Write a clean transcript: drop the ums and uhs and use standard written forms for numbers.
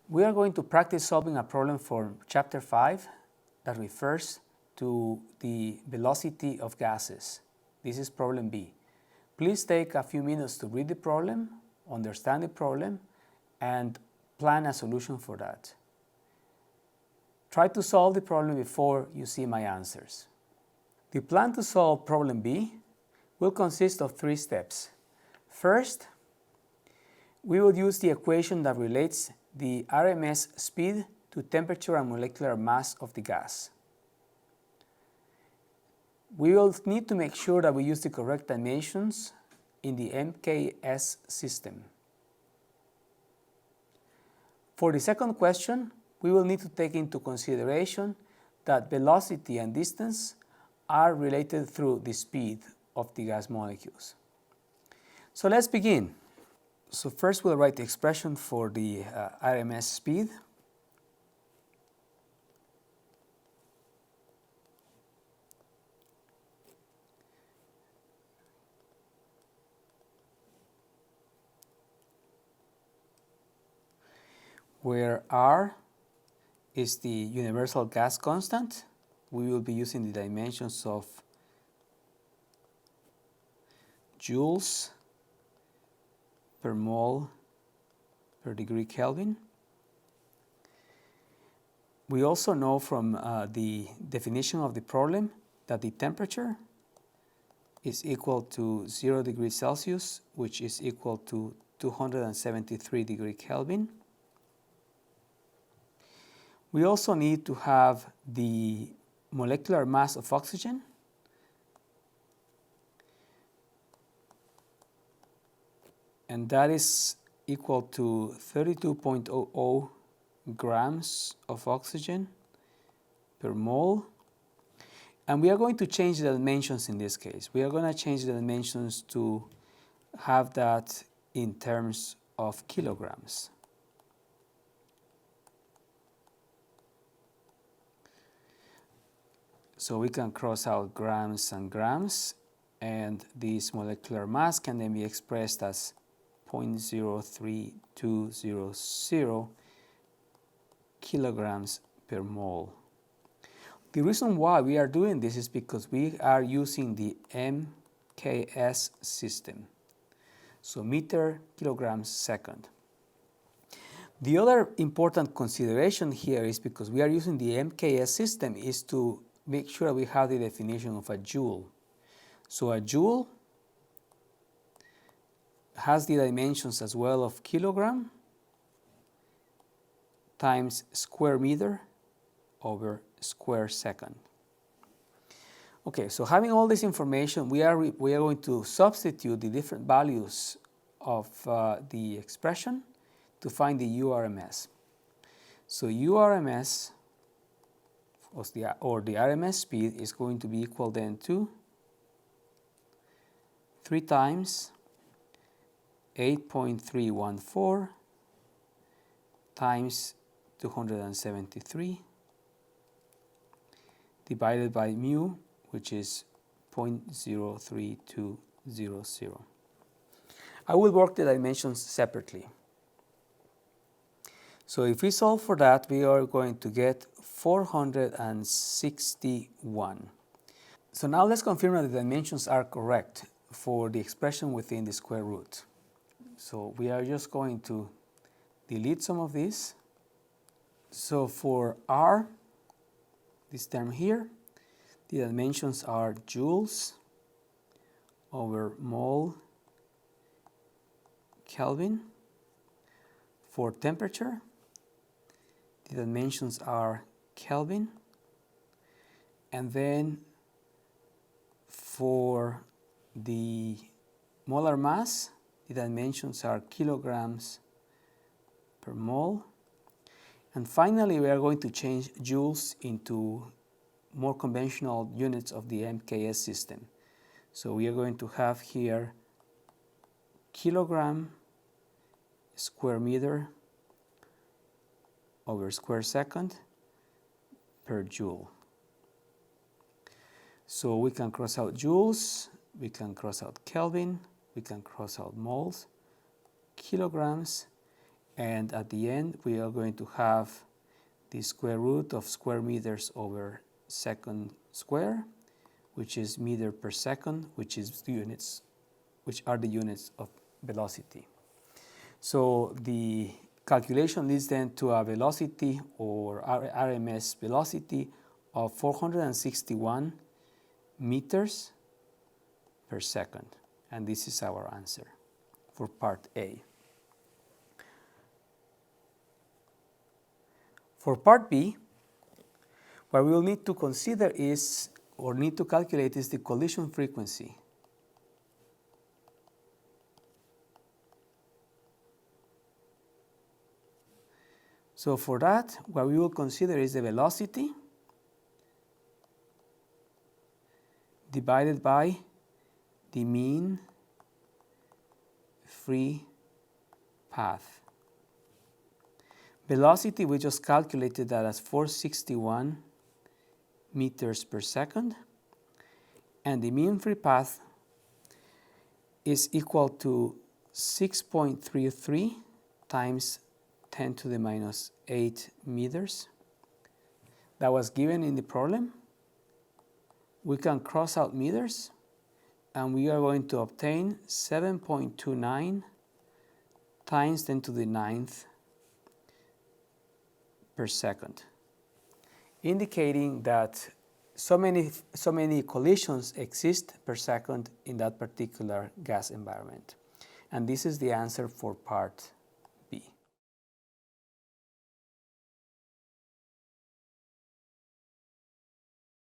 We are going to practice solving a problem for Chapter 5 that refers to the velocity of gases. This is problem B. Please take a few minutes to read the problem, understand the problem, and plan a solution for that. Try to solve the problem before you see my answers. The plan to solve problem B will consist of 3 steps. First, we will use the equation that relates the RMS speed to temperature and molecular mass of the gas. We will need to make sure that we use the correct dimensions in the MKS system. For the second question, we will need to take into consideration that velocity and distance are related through the speed of the gas molecules. So let's begin. So first we'll write the expression for the RMS speed. Where R is the universal gas constant, we will be using the dimensions of joules per mole per degree Kelvin. We also know from the definition of the problem that the temperature is equal to 0 degrees Celsius, which is equal to 273 degree Kelvin. We also need to have the molecular mass of oxygen, and that is equal to 32.00 grams of oxygen per mole. And we are going to change the dimensions in this case. We are going to change the dimensions to have that in terms of kilograms. So we can cross out grams and grams, and this molecular mass can then be expressed as 0.03200 kilograms per mole. The reason why we are doing this is because we are using the MKS system, so meter kilograms second. The other important consideration here is because we are using the MKS system is to make sure we have the definition of a joule. So a joule has the dimensions as well of kilogram times square meter over square second. Okay, so having all this information, we are going to substitute the different values of the expression to find the URMS. So URMS or the RMS speed is going to be equal then to 3 times 8.314 times 273 divided by mu, which is 0.03200. I will work the dimensions separately. So if we solve for that, we are going to get 461. So now let's confirm that the dimensions are correct for the expression within the square root. So we are just going to delete some of these. So for R, this term here, the dimensions are joules over mole Kelvin. For temperature, the dimensions are Kelvin. And then for the molar mass, the dimensions are kilograms per mole. And finally, we are going to change joules into more conventional units of the MKS system. So we are going to have here kilogram square meter over square second per joule. So we can cross out joules, we can cross out Kelvin, we can cross out moles, kilograms, and at the end we are going to have the square root of square meters over second square, which is meter per second, which are the units of velocity. So the calculation leads then to a velocity or RMS velocity of 461 meters per second. And this is our answer for part A. For part B, what we will need to consider is, or need to calculate, is the collision frequency. So for that, what we will consider is the velocity divided by the mean free path. Velocity, we just calculated that as 461 meters per second, and the mean free path is equal to 6.33 times 10 to the minus 8 meters. That was given in the problem. We can cross out meters, and we are going to obtain 7.29 times 10 to the 9th per second, indicating that so many collisions exist per second in that particular gas environment. And this is the answer for part